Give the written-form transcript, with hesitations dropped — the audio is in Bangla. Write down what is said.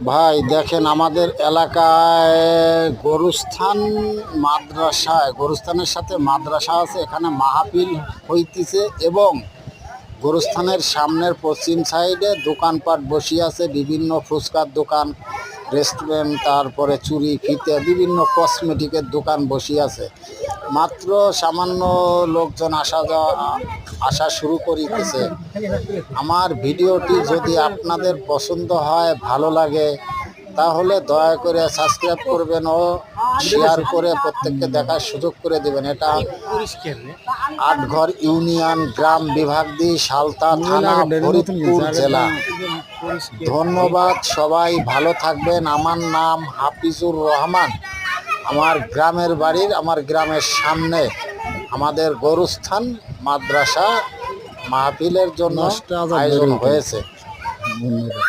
ভাই দেখেন আমাদের এলাকায় গোরস্থানের সাথে মাদ্রাসা আছে, এখানে মাহফিল হইতেছে এবং গোরস্থানের সামনের পশ্চিম সাইডে দোকানপাট বসিয়ে আছে, বিভিন্ন ফুচকার দোকান, রেস্টুরেন্ট, তারপরে চুরি ফিতে বিভিন্ন কসমেটিকের দোকান বসিয়ে আছে। মাত্র সামান্য লোকজন আসা শুরু করিতেছে। আমার ভিডিওটি যদি আপনাদের পছন্দ হয়, ভালো লাগে, তাহলে দয়া করে সাবস্ক্রাইব করবেন ও শেয়ার করে প্রত্যেককে দেখার সুযোগ করে দেবেন। এটা আটঘর ইউনিয়ন, গ্রাম বিভাগ দি, সালতা থানা, ফরিদপুর জেলা। ধন্যবাদ, সবাই ভালো থাকবেন। আমার নাম হাফিজুর রহমান। আমার গ্রামের সামনে আমাদের গোরস্থান মাদ্রাসা মাহফিলের জন্য আয়োজন হয়েছে। ধন্যবাদ।